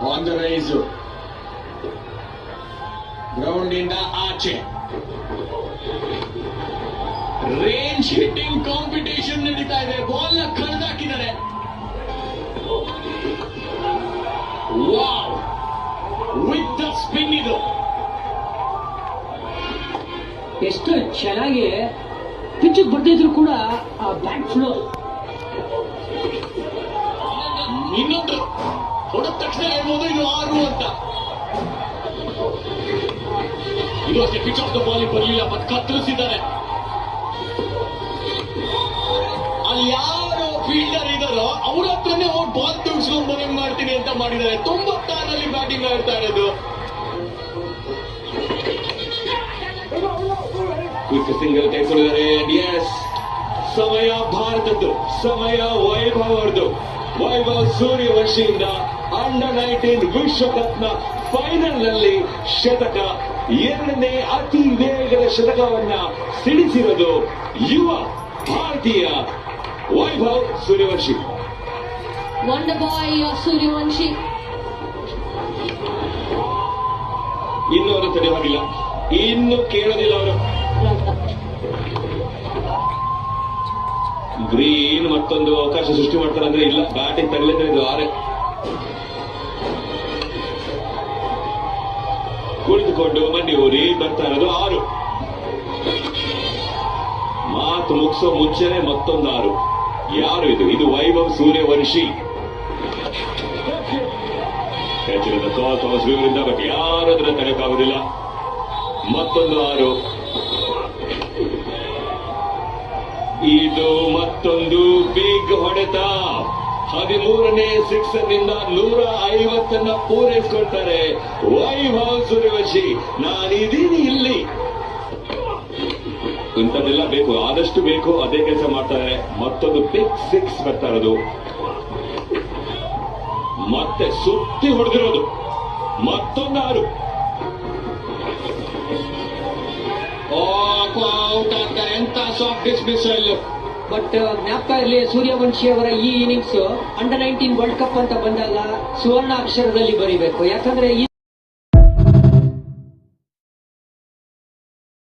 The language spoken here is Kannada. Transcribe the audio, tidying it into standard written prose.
ಆನ್ ದ ರೈಸ್, ಗ್ರೌಂಡ್ ಇಂದ ಆಚೆ ರೇಂಜ್ ಹಿಟ್ಟಿಂಗ್ ಕಾಂಪಿಟೇಷನ್ ನಡೀತಾ ಇದೆ. ಬಾಲ್ ನ ಕಳೆದಾಕಿದ್ದಾರೆ. Wow, with the spin. ಇದು ಎಷ್ಟು ಚೆನ್ನಾಗಿ ಪಿಚ್ ಬರ್ದಿದ್ರು ಕೂಡ ಆ ಬ್ಯಾಟ್ ಫ್ಲೋ. ಇನ್ನೊಂದು ಹೊಡೆದ ತಕ್ಷಣ ಹೇಳ್ಬೋದು ಇದು 6 ಅಂತ. ಇದು ಅಷ್ಟೇ ಪಿಚ್ ಆಫ್ ದ ಬಾಲ್ ಬರಲಿಲ್ಲ, ಮತ್ತೆ ಕತ್ತರಿಸಿದ್ದಾರೆ. ಅಲ್ಲಿ ಯಾರು ಫೀಲ್ಡರ್ ಇದಾರೋ ಅವ್ರ ಹತ್ರನೇ ಹೋಗಿ ಬಾಲ್ ತುಳಿಸ್ಕೊಂಡು ಬರಂಗ್ ಮಾಡ್ತೀನಿ ಅಂತ ಮಾಡಿದ್ದಾರೆ. 96ರಲ್ಲಿ ಬ್ಯಾಟಿಂಗ್ ಆಡ್ತಾ ಇರೋದು. ಕ್ವಿಕ್ ಸಿಂಗಲ್ ತೆಗೆದುಕೊಂಡಿದ್ದಾರೆ. ಎಸ್, ಸಮಯ ಭಾರತದ್ದು, ಸಮಯ ವೈಭವ್ ಅವರದು. ವೈಭವ್ ಸೂರ್ಯವಂಶಿಯಿಂದ ಅಂಡರ್-19 ವಿಶ್ವಕಪ್ನ ಫೈನಲ್ ನಲ್ಲಿ ಶತಕ, 2ನೇ ಅತಿ ವೇಗದ ಶತಕವನ್ನ ಸಿಡಿಸಿರೋದು ಯುವ ಭಾರತೀಯ ವೈಭವ್ ಸೂರ್ಯವಂಶಿ. ವಂಡರ್ ಬಾಯ್ ಸೂರ್ಯವಂಶಿ. ಇನ್ನು ಅವರು ತಡೆಯೋಗಿಲ್ಲ, ಇನ್ನು ಕೇಳೋದಿಲ್ಲ ಅವರು. ಗ್ರೀನ್ ಮತ್ತೊಂದು ಅವಕಾಶ ಸೃಷ್ಟಿ ಮಾಡ್ತಾರೆ ಅಂದ್ರೆ ಇಲ್ಲ, ಬ್ಯಾಟಿಂಗ್ ತಗಲಿದ್ರೆ ಇದು 6. ಕುಳಿತುಕೊಂಡು ಮಂಡಿ ಊರಿ ಬರ್ತಾ ಇರೋದು 6. ಮಾತು ಮುಗಿಸೋ ಮುಂಚೆನೆ ಮತ್ತೊಂದು 6. ಯಾರು ಇದು? ಇದು ವೈಭವ್ ಸೂರ್ಯವಂಶಿ. ಥಾಮಸ್ ಇವರಿಂದ, ಬಟ್ ಯಾರು ಅದನ್ನ ತಡೆಯಕ್ಕಾಗುದಿಲ್ಲ. ಮತ್ತೊಂದು 6. ಇದು ಮತ್ತೊಂದು ಬಿಗ್ ಹೊಡೆತ. 13ನೇ ಸಿಕ್ಸರ್ನಿಂದ 150 ಪೂರೈಸಿಕೊಳ್ತಾರೆ ವೈಭವ್ ಸೂರ್ಯವಂಶಿ. ನಾನಿದ್ದೀನಿ ಇಲ್ಲಿ. ಇಂಥದ್ದೆಲ್ಲ ಬೇಕು, ಆದಷ್ಟು ಬೇಕು, ಅದೇ ಕೆಲಸ ಮಾಡ್ತಾರೆ. ಮತ್ತೊಂದು ಬಿಗ್ 6 ಬರ್ತಾ ಇರೋದು. ಮತ್ತೆ ಸುತ್ತಿ ಹೊಡೆದಿರೋದು. ಮತ್ತೊಂದು 6. ಔಟ್ ಆಗ್ತಾರೆ. ಎಂತ ಸಾಫ್ಟ್ ಡಿಸ್ಮಿಸಲ್. ಬಟ್ ಜ್ಞಾಪಕ ಇರಲಿ, ಸೂರ್ಯವಂಶಿ ಅವರ ಈ ಇನ್ನಿಂಗ್ಸ್ ಅಂಡರ್-19 ವರ್ಲ್ಡ್ ಕಪ್ ಅಂತ ಬಂದಾಗ ಸುವರ್ಣ ಅಕ್ಷರದಲ್ಲಿ ಬರೀಬೇಕು. ಯಾಕಂದ್ರೆ